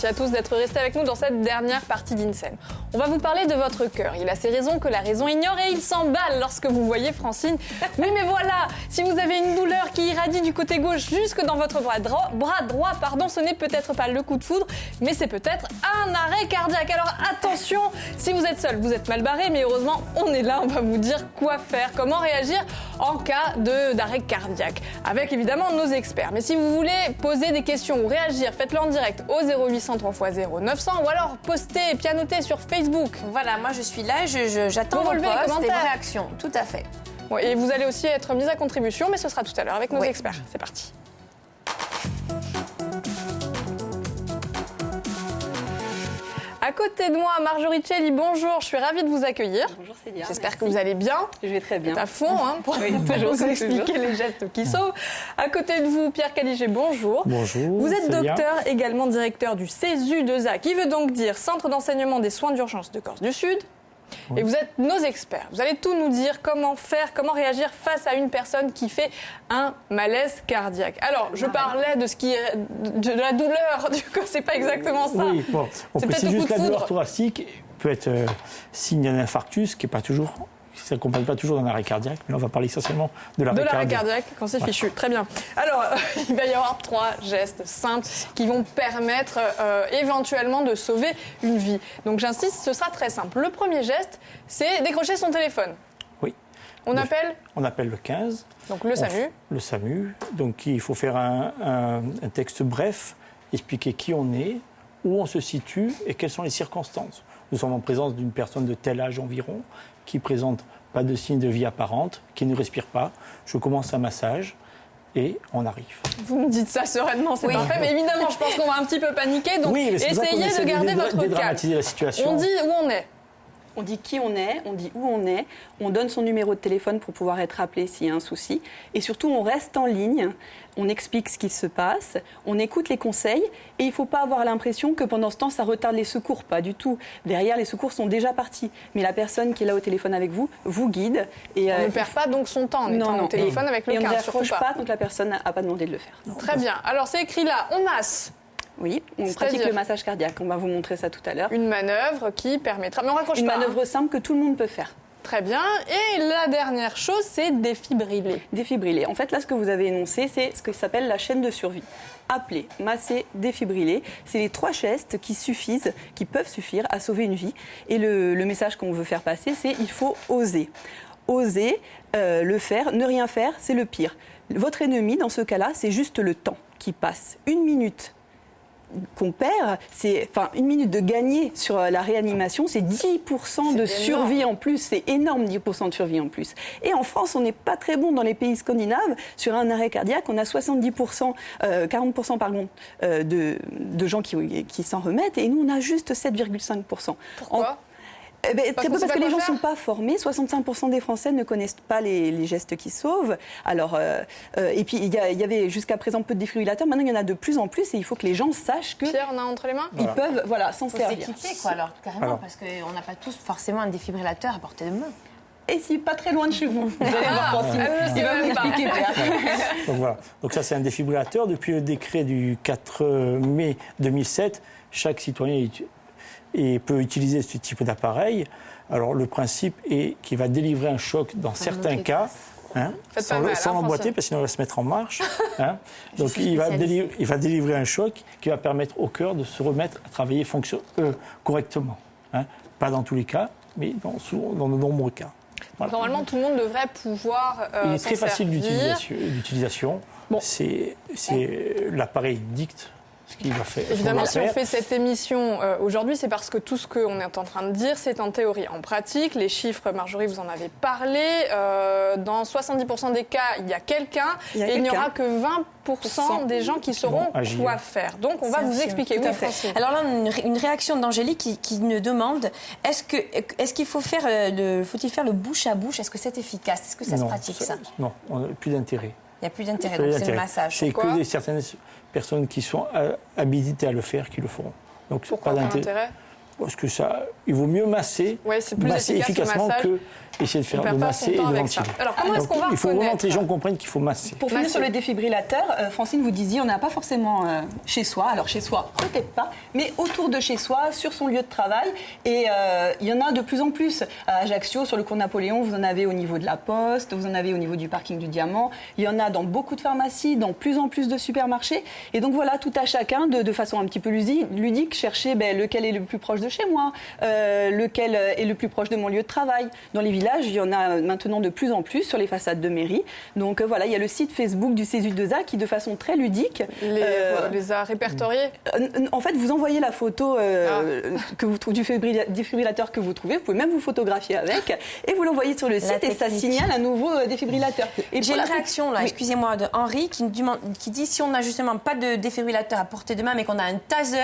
merci à tous d'être restés avec nous dans cette dernière partie d'INSEM. On va vous parler de votre cœur. Il a ses raisons que la raison ignore et il s'emballe lorsque vous voyez Francine. Oui, mais voilà, si vous avez une douleur qui irradie du côté gauche jusque dans votre bras droit, ce n'est peut-être pas le coup de foudre, mais c'est peut-être un arrêt cardiaque. Alors attention, si vous êtes seul, vous êtes mal barré, mais heureusement, on est là, on va vous dire quoi faire, comment réagir en cas d'arrêt cardiaque, avec évidemment nos experts. Mais si vous voulez poser des questions ou réagir, faites-le en direct au 0800 3 x 0 900 ou alors postez et pianotez sur Facebook. Voilà, moi je suis là, j'attends vos posts et vos réactions, tout à fait. Bon, et vous allez aussi être mis à contribution, mais ce sera tout à l'heure avec nos experts. C'est parti. À côté de moi, Marjorie Celli, bonjour, je suis ravie de vous accueillir. Bonjour Célia. J'espère que vous allez bien. Je vais très bien. À fond, pour vous expliquer les gestes qui sauvent. À côté de vous, Pierre Caligé, bonjour. Bonjour. Vous êtes Célia. docteur, également directeur du CESU-2A, qui veut donc dire Centre d'enseignement des soins d'urgence de Corse du Sud. Et vous êtes nos experts. Vous allez tout nous dire comment faire, comment réagir face à une personne qui fait un malaise cardiaque. Alors, je parlais de la douleur, du coup, c'est pas exactement ça. Oui, bon, on C'est précise peut-être le coup juste de la douleur foudre. thoracique peut être signe d'un infarctus qui est pas toujours, qui s'accompagne pas toujours d'un arrêt cardiaque, mais on va parler essentiellement de l'arrêt cardiaque. Quand c'est fichu. Très bien. Alors, il va y avoir 3 gestes simples qui vont permettre éventuellement de sauver une vie. Donc, j'insiste, ce sera très simple. Le premier geste, c'est décrocher son téléphone. Oui. On appelle le 15. donc le SAMU. Le SAMU. Donc, il faut faire un texte bref, expliquer qui on est, où on se situe et quelles sont les circonstances. Nous sommes en présence d'une personne de tel âge environ, qui présente pas de signe de vie apparente, qui ne respire pas. Je commence un massage et on arrive. Vous me dites ça sereinement, c'est parfait, mais évidemment, je pense qu'on va un petit peu paniquer, donc Oui, mais c'est pour ça qu'on essayez essaie de garder votre calme. dédramatiser la situation. On dit où on est. On dit qui on est, on dit où on est, on donne son numéro de téléphone pour pouvoir être appelé s'il y a un souci. Et surtout, on reste en ligne, on explique ce qui se passe, on écoute les conseils et il ne faut pas avoir l'impression que pendant ce temps, ça retarde les secours. Pas du tout. Derrière, les secours sont déjà partis. Mais la personne qui est là au téléphone avec vous, vous guide. Et, On ne perd pas donc son temps en étant au téléphone avec le et on ne 15, décroche surtout pas. pas tant que la personne n'a pas demandé de le faire. Très bien. Alors, c'est écrit là, on masse. Oui, on pratique C'est-à-dire le massage cardiaque. On va vous montrer ça tout à l'heure. Une manœuvre qui permettra... Mais on raccroche Une pas. manœuvre simple que tout le monde peut faire. Très bien. Et la dernière chose, c'est défibriller. Défibriller. En fait, là, ce que vous avez énoncé, c'est ce qui s'appelle la chaîne de survie. Appeler, masser, défibriller. C'est les 3 gestes qui suffisent, qui peuvent suffire à sauver une vie. Et le message qu'on veut faire passer, c'est il faut oser. Oser le faire, ne rien faire, c'est le pire. Votre ennemi, dans ce cas-là, c'est juste le temps qui passe. 1 minute qu'on perd, une minute de gagner sur la réanimation, c'est 10% de survie en plus. C'est énorme, 10% de survie en plus. Et en France, on n'est pas très bon dans les pays scandinaves. Sur un arrêt cardiaque, on a 40% de gens qui s'en remettent et nous, on a juste 7,5%. Pourquoi Parce que les gens ne sont pas formés. 65% des Français ne connaissent pas les gestes qui sauvent. Alors, et puis, il y avait jusqu'à présent peu de défibrillateurs. Maintenant, il y en a de plus en plus et il faut que les gens sachent que Pierre, on a entre les mains ils peuvent s'en Il faut servir. s'équiper, quoi, alors, carrément, parce qu'on n'a pas tous forcément un défibrillateur à portée de main. Et si pas très loin de chez vous. Vous allez voir, Francine. Il va vous expliquer, Pierre. Donc voilà. Donc ça, c'est un défibrillateur. Depuis le décret du 4 mai 2007, chaque citoyen peut utiliser ce type d'appareil. Alors le principe est qu'il va délivrer un choc dans certains cas, sans l'emboîter parce qu'il va se mettre en marche. Donc il va délivrer un choc qui va permettre au cœur de se remettre à travailler correctement. Pas dans tous les cas, mais dans de nombreux cas. Voilà. Normalement, tout le monde devrait pouvoir Il est s'en très facile servir. d'utilisation. Bon. C'est l'appareil dicte ce qu'il va faire. Évidemment, si on fait cette émission aujourd'hui, c'est parce que tout ce qu'on est en train de dire, c'est en théorie. En pratique, les chiffres, Marjorie, vous en avez parlé. Dans 70% des cas, il y a quelqu'un et il n'y aura que 20% des gens qui sauront quoi faire. Donc, on va vous expliquer. Oui, Francine. Alors là, une réaction d'Angélique qui nous demande est-ce qu'il faut faire faut-il faire le bouche à bouche? Est-ce que c'est efficace? Est-ce que ça se pratique ça? Non, on n'a plus d'intérêt. Il n'y a plus d'intérêt, donc c'est le massage. C'est que certaines personnes qui sont habilitées à le faire qui le feront. Donc, pourquoi pas d'intérêt? Parce que il vaut mieux masser, Ouais, c'est plus masser efficace, le efficacement massage. que essayer de On faire perd de pas masser son et temps de avec ça. ventiler. Alors, comment est-ce qu'on va Il faut vraiment que les reconnaître gens comprennent qu'il faut masser. Pour finir Masser. sur le défibrillateur, Francine, vous disiez, on n'a pas forcément chez soi. Alors chez soi, peut-être pas, mais autour de chez soi, sur son lieu de travail. Et il y en a de plus en plus. À Ajaccio, sur le cours Napoléon, vous en avez au niveau de la Poste, vous en avez au niveau du parking du Diamant. Il y en a dans beaucoup de pharmacies, dans plus en plus de supermarchés. Et donc voilà, tout à chacun, de façon un petit peu ludique, chercher lequel est le plus proche de chez moi, lequel est le plus proche de mon lieu de travail. Dans les villages, il y en a maintenant de plus en plus sur les façades de mairie. Donc voilà, il y a le site Facebook du CESU2A qui, de façon très ludique, les a répertoriés. en fait, vous envoyez la photo que vous trouvez du défibrillateur que vous trouvez. Vous pouvez même vous photographier avec et vous l'envoyez sur le site et ça signale un nouveau défibrillateur. Et J'ai pour une la- réaction là, Oui. excusez-moi, de Henri qui dit si on n'a justement pas de défibrillateur à portée de main mais qu'on a un taser,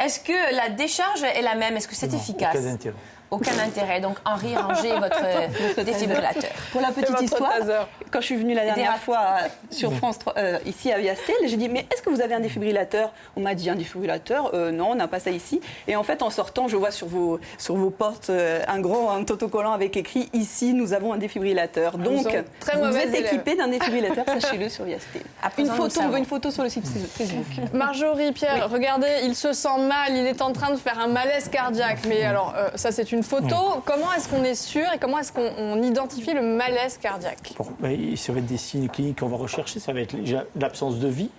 est-ce que la décharge est la même? Est-ce que c'est Non, efficace? aucun intérêt. Aucun intérêt. Donc Henri, rangez votre défibrillateur. Pour la petite votre histoire, taser. quand je suis venue la dernière rats. fois sur France 3, ici à Viastel, j'ai dit mais est-ce que vous avez un défibrillateur? On m'a dit un défibrillateur, non, on n'a pas ça ici. Et en fait, en sortant, je vois sur vos portes un autocollant avec écrit ici nous avons un défibrillateur. Donc sont très vous mauvais êtes élèves. équipé d'un défibrillateur, sachez-le sur Viastel. À Une présent, nous photo, on savons. veut une photo sur le site Facebook. Marjorie, Pierre, regardez, il se sent mal, il est en train de faire un malaise cardiaque. Mais alors, ça c'est une photo. Comment est-ce qu'on est sûr et comment est-ce qu'on identifie le malaise cardiaque? Bon, ça va être des signes cliniques qu'on va rechercher. Ça va être déjà l'absence de vie,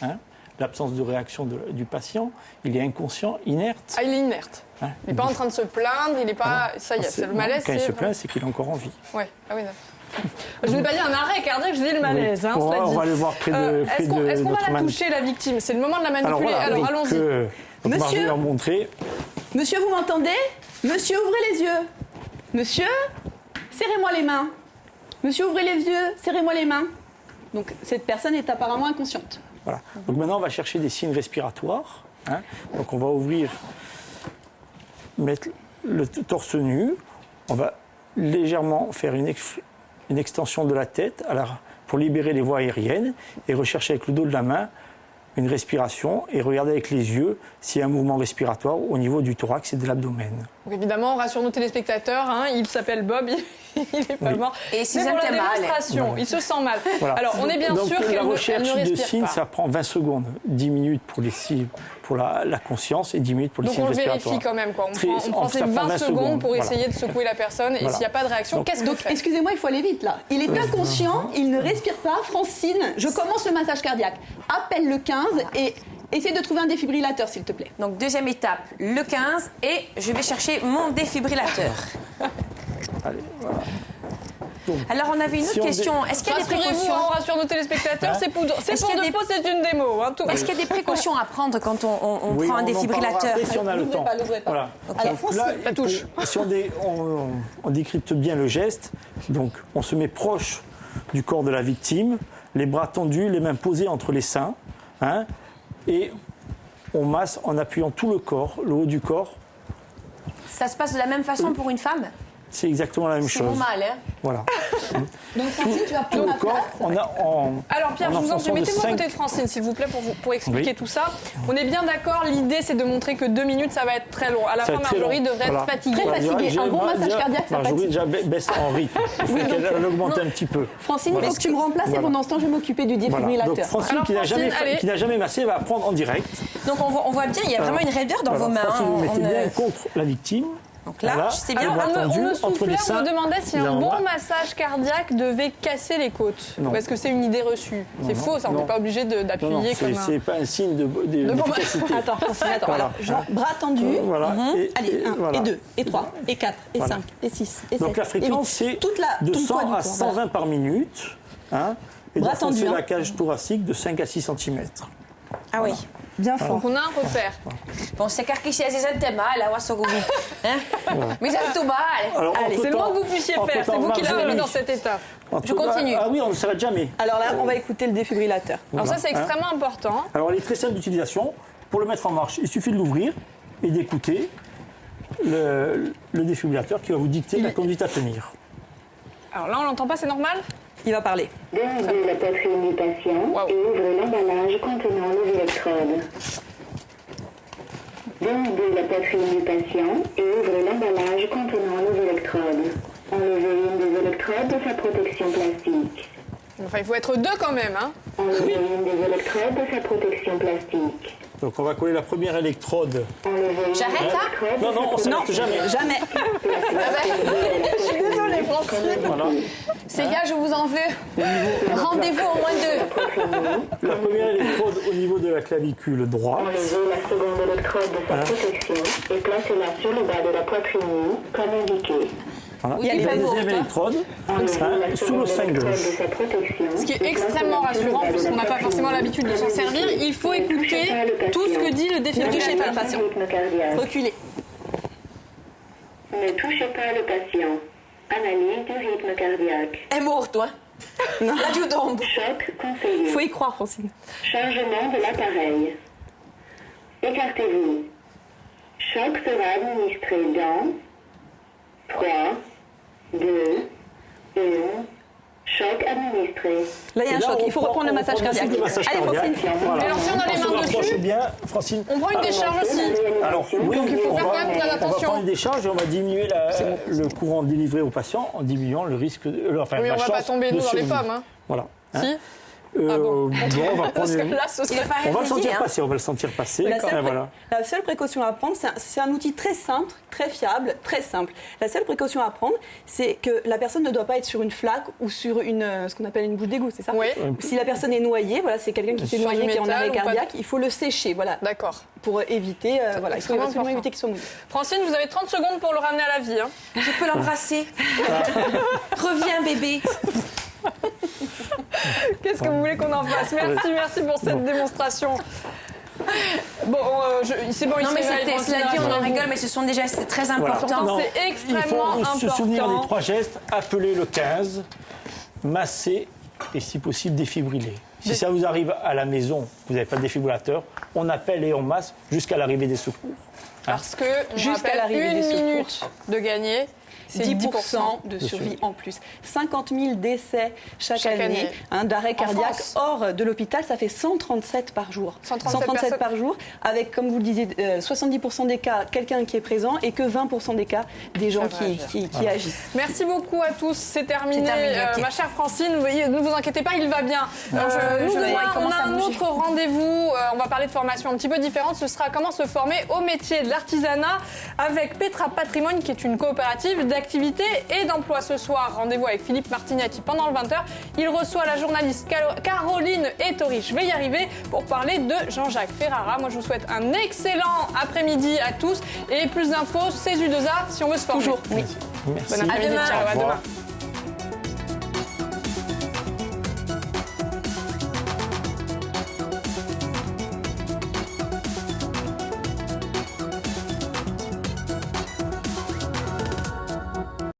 hein, l'absence de réaction du patient. Il est inconscient, inerte. Ah, il est inerte. Hein. Il n'est pas en train de se plaindre, il n'est pas... Ça y est, c'est le malaise. Quand il c'est- se plaint, c'est qu'il est encore en vie. Ouais. Ah oui, d'accord. Je ne vais pas dire un arrêt cardiaque, je dis le malaise. Hein, Bon, cela on dit. va aller voir près de Est-ce qu'on notre va la man- toucher, la victime? C'est le moment de la Alors manipuler. voilà, Alors, donc, allons-y. donc Monsieur Marjorie a montré. Monsieur, vous m'entendez? Monsieur, ouvrez les yeux. Monsieur, serrez-moi les mains. Monsieur, ouvrez les yeux, serrez-moi les mains. Donc cette personne est apparemment inconsciente. Voilà. Donc maintenant, on va chercher des signes respiratoires. Hein. Donc on va mettre le torse nu. On va légèrement faire une extension de la tête pour libérer les voies aériennes et rechercher avec le dos de la main une respiration et regarder avec les yeux s'il y a un mouvement respiratoire au niveau du thorax et de l'abdomen. Donc évidemment, on rassure nos téléspectateurs, hein, il s'appelle Bob, il n'est pas Oui. mort. Et si mais ça pour me la fait mal. démonstration, Voilà. il se sent mal. Voilà. Alors, on est bien Donc, sûr la qu'elle recherche ne de respire signes, pas. ça prend 20 secondes, 10 minutes pour la conscience et 10 minutes pour les Donc signes on le respiratoires. vérifie quand même. Quoi. On Très- prend ces ça prend 20 secondes pour voilà. essayer de secouer la personne et Voilà. s'il n'y a pas de réaction, Donc- qu'est-ce qu'on fait? Excusez-moi, il faut aller vite là. Il est inconscient, il ne respire pas. Francine, je commence le massage cardiaque. Appelle le 15 et essaie de trouver un défibrillateur, s'il te plaît. Donc deuxième étape, le 15 et je vais chercher mon défibrillateur. Allez, voilà. Donc, Alors on avait une autre Si on question. Est-ce qu'il y a des Rassurez-vous, précautions on rassure nos téléspectateurs, Hein c'est pour Est-ce de qu'il y a des- faux, c'est une démo. Hein, tout- Est-ce qu'il y a des précautions à prendre quand on oui, prend un on en parlera défibrillateur? après si on a le L'ouvrez temps. pas, l'ouvrez pas. Voilà. Alors, Donc là, la touche. si on décrypte bien le geste, donc on se met proche du corps de la victime, les bras tendus, les mains posées entre les seins, hein, et on masse en appuyant tout le corps, le haut du corps. Ça se passe de la même façon pour une femme? C'est exactement la même C'est chose. normal, hein? Voilà. Donc Francine, tu vas Tout prendre le ma corps, place. on a en. Alors Pierre, je vous en prie, enfonçant de mettez-moi à cinq- côté de Francine, s'il vous plaît, pour expliquer Oui. tout ça. On est bien d'accord, l'idée c'est de montrer que 2 minutes, ça va être très long. À la Ça fin, va être très Marjorie long. devrait Voilà. être fatiguée. Très fatiguée. Déjà, Un bon massage déjà, cardiaque, ça Marjorie fatigue. déjà baisse en rythme. Il faut qu'elle augmente un petit peu. Francine, il Voilà. faut que tu me remplaces et Voilà. pendant ce temps, je vais m'occuper du Voilà. Donc défibrillateur. Francine, Alors, qui n'a jamais, Francine, allez. qui n'a jamais massé, va apprendre en direct. Donc on voit bien, il y a vraiment une raideur dans Voilà. vos mains. Francine, vous hein. mettez On, bien contre la victime. Donc là, Voilà. c'est bien. Les Alors, bras on tendus, me entre les soufflait, on seins. me demandait si un Évidemment, bon ouais. massage cardiaque devait casser les côtes. Non. Ou est-ce que c'est une idée reçue? C'est non, faux, ça, on non. n'est pas obligé Non, non, d'appuyer comme un... c'est pas un signe bon d'efficacité. Attends, Francine, attends. Voilà. Alors, bras tendus. Voilà. Allez, 1, voilà. et 2, et 3, et 4, et Voilà. 5, et 6, et 7. Donc la fréquence, c'est tout de le 100 poids du à corps, 120 voilà. par minute. Hein, et Bras d'enfoncer tendus, hein. la cage thoracique de 5 à 6 cm. Ah oui. Bien fort. Donc on a un repère. Bon, c'est carquichet à zezan mal, à Wassogoumi. Hein? Mais ça tout mal. Alors, Allez, c'est le moins que vous puissiez faire, c'est vous qui l'avez mis dans cette cet état. Je continue. Ah oui, on ne s'arrête jamais. Alors là, on va écouter le défibrillateur. Alors ça, Voilà. c'est extrêmement important. Alors, elle est très simple d'utilisation. Pour le mettre en marche, il suffit de l'ouvrir et d'écouter le défibrillateur qui va vous dicter la conduite à tenir. Alors là, on l'entend pas, c'est normal? Il va parler. Demandez la poitrine du patient Wow. et ouvrez l'emballage contenant les électrodes. Dénudez la poitrine du patient et ouvrez l'emballage contenant les électrodes. Enlevez une des électrodes de sa protection plastique. Enfin, il faut être deux quand même, hein. Enlevez une des électrodes de sa protection plastique. Donc on va coller la première électrode. Enlevez une J'arrête, des là électrodes Non, de non, on sa s'arrête jamais. Jamais. Je suis désolée, Francine. Voilà. Ces gars, je vous en veux. Rendez-vous au moins deux. La première électrode au niveau de la clavicule droite. Enlevez la seconde électrode de sa protection et placez-la sur le bas de la poitrine nue, comme indiqué. Voilà. Il y a Et les la pavots, deuxième hein. électrode, Enlevez la sous le seconde sein électrode gauche. de sa protection. Ce qui est extrêmement rassurant, puisqu'on n'a pas forcément l'habitude de s'en servir. Il faut écouter tout ce que dit le défibrillateur. touchez pas le patient. Rythme cardiaque. Reculez. Ne touchez pas le patient. Analyse du rythme cardiaque. Elle est morte, toi. La du tombe. Choc conseillé. Faut y croire, Francine. Changement de l'appareil. Écartez-vous. Choc sera administré dans 3, 2, 1. Choc administré. Là, il y a un Et là, choc. on Il faut prend- reprendre le on massage prend cardiaque. le massage Allez, cardiaque. Francine. Voilà. Mais alors, si on a les se mains rapproche dessus, bien, Francine. on prend une décharge aussi. Alors, oui, Donc, il faut on faire va- quand même très On va attention. prendre une décharge et on va diminuer le courant délivré au patient en diminuant le risque enfin, Oui, la on va pas chance tomber, de nous, dans les survie. pommes, hein. Voilà. Hein. Si. Bon, on va prendre Parce que là, ce Il serait... est pas On va le réveillé, sentir hein. passer, on va le sentir passer. La seule, Et voilà. la seule précaution à prendre, c'est un outil très simple, très fiable, très simple. La seule précaution à prendre, c'est que la personne ne doit pas être sur une flaque ou sur ce qu'on appelle une bouche d'égout, c'est ça? Oui. Si la personne est noyée, voilà, c'est quelqu'un qui s'est Sur noyé, du qui est en métal arrêt ou pas de- cardiaque, il faut le sécher, voilà, D'accord. pour éviter, il faut extrêmement absolument important. éviter qu'il soit mouillé. Francine, vous avez 30 secondes pour le ramener à la vie, hein. Je peux l'embrasser. Reviens, bébé. Qu'est-ce que vous voulez qu'on en fasse? Merci pour cette démonstration. Bon, c'est bon, il Non, mais se réveille, cela dit, on en rigole, mais ce sont des gestes très Voilà. importants. Non, Non, c'est extrêmement il faut se important. souvenir des 3 gestes, appeler le 15, masser et si possible défibriller. Si ça vous arrive à la maison, vous n'avez pas de défibrillateur, on appelle et on masse jusqu'à l'arrivée des secours. Parce que, Jusqu'à jusqu'à l'arrivée une des secours. minute de gagner, c'est 10% de survie en plus. 50 000 décès chaque année. année d'arrêt En cardiaque France. hors de l'hôpital, ça fait 137 par jour. 137 personnes. par jour, avec, comme vous le disiez, 70% des cas, quelqu'un qui est présent et que 20% des cas, des gens va agir. qui agissent. Merci beaucoup à tous, c'est terminé. C'est terminé, ok. Ma chère Francine, vous voyez, ne vous inquiétez pas, il va bien. Nous, demain, il on commence a à un bouger. autre rendez-vous. On va parler de formation un petit peu différente. Ce sera comment se former au métier de l'artisanat avec Petra Patrimoine, qui est une coopérative d'activité et d'emploi. Ce soir, rendez-vous avec Philippe Martignetti pendant le 20h. Il reçoit la journaliste Caroline Ettori. Je vais y arriver pour parler de Jean-Jacques Ferrara. Moi, je vous souhaite un excellent après-midi à tous. Et plus d'infos, CESU2A, si on veut se former. Toujours, oui. Merci. Bon après-midi, À demain. ciao, à Au revoir. demain.